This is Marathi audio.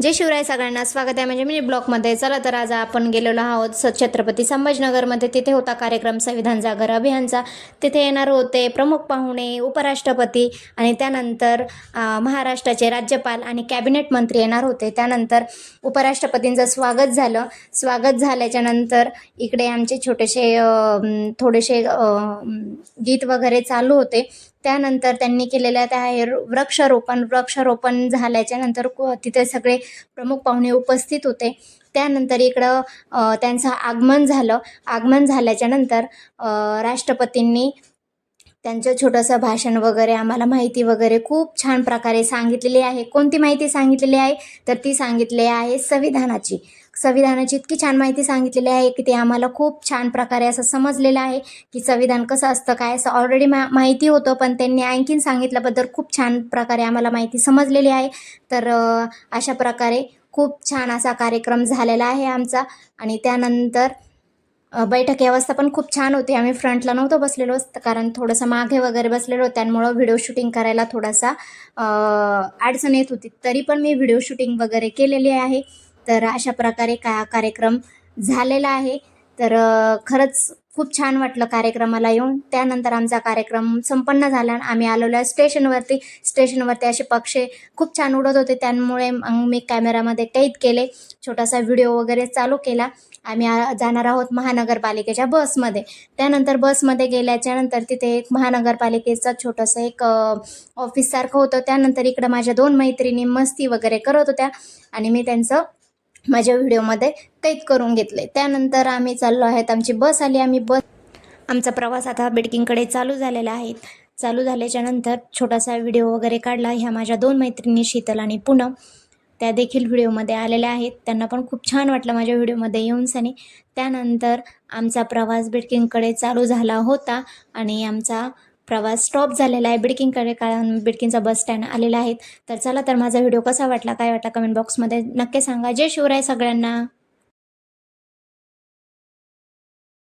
जय शिवराय सगळ्यांना स्वागत आहे म्हणजे मिनी ब्लॉकमध्ये. चला तर आज आपण गेलेलो आहोत छत्रपती संभाजीनगरमध्ये. तिथे होता कार्यक्रम संविधान जागर अभियानचा. तिथे येणार होते प्रमुख पाहुणे, उपराष्ट्रपती आणि त्यानंतर महाराष्ट्राचे राज्यपाल आणि कॅबिनेट मंत्री येणार होते. त्यानंतर उपराष्ट्रपतींचं स्वागत झालं. स्वागत झाल्याच्यानंतर इकडे आमचे छोटेसे थोडेसे गीत वगैरे चालू होते. त्यानंतर त्यांनी केलेल्या त्या वृक्षारोपण झाल्याच्या नंतर तिथे सगळे प्रमुख पाहुणे उपस्थित होते. त्यानंतर इकडं त्यांचं आगमन झालं. आगमन झाल्याच्या नंतर राष्ट्रपतींनी त्यांचं छोटंसं भाषण वगैरे आम्हाला माहिती वगैरे खूप छान प्रकारे सांगितलेली आहे. कोणती माहिती सांगितलेली आहे तर ती सांगितली आहे संविधानाची. इतकी छान माहिती सांगितलेली आहे की ते आम्हाला खूप छान प्रकारे असं समजलेलं आहे की संविधान कसं असतं काय असं ऑलरेडी माहिती होतं, पण त्यांनी आणखीन सांगितल्याबद्दल खूप छान प्रकारे आम्हाला माहिती समजलेली आहे. तर अशा प्रकारे खूप छान असा कार्यक्रम झालेला आहे आमचा. आणि त्यानंतर बैठक व्यवस्था पण खूप छान होती. आम्ही फ्रंटला नव्हतो बसलेलो कारण थोडंसं मागे वगैरे बसलेलो, त्यामुळं व्हिडिओ शूटिंग करायला थोडासा अडचण येत होती. तरी पण मी व्हिडिओ शूटिंग वगैरे केलेली आहे. तर अशा प्रकारे कार्यक्रम झालेला आहे. तर खरंच खूप छान वाटलं कार्यक्रमाला येऊन. त्यानंतर आमचा कार्यक्रम संपन्न झाला. आम्ही आलेलो स्टेशनवरती असे पक्षी खूप छान उडत होते, त्यामुळे मग मी कॅमेरामध्ये कैद केले. छोटासा व्हिडिओ वगैरे चालू केला. आम्ही जाणार आहोत महानगरपालिकेच्या बसमध्ये. त्यानंतर बसमध्ये गेल्याच्यानंतर तिथे एक महानगरपालिकेचा छोटंसं एक ऑफिससारखं होतं. त्यानंतर इकडं माझ्या 2 मैत्रिणी मस्ती वगैरे करत होत्या आणि मी त्यांचं माझ्या व्हिडिओमध्ये कैद करून घेतले. त्यानंतर आम्ही चाललो आहेत, आमची बस आली. आमचा प्रवास आता बिडकींकडे चालू झालेला आहे. चालू झाल्याच्यानंतर छोटासा व्हिडिओ वगैरे काढला. ह्या माझ्या 2 मैत्रिणी शीतल आणि पूनम, त्या देखील व्हिडिओमध्ये आलेल्या आहेत. त्यांना पण खूप छान वाटलं माझ्या व्हिडिओमध्ये येऊनसनी. त्यानंतर आमचा प्रवास बिडकींकडे चालू झाला होता आणि आमचा प्रवास स्टॉप झालेला आहे बिडकींकडे, कारण बिडकींचा बस स्टँड आलेला आहे. तर चला तर माझा व्हिडिओ कसा वाटला, काय वाटला कमेंट बॉक्समध्ये नक्की सांगा. जय शिवराय सगळ्यांना.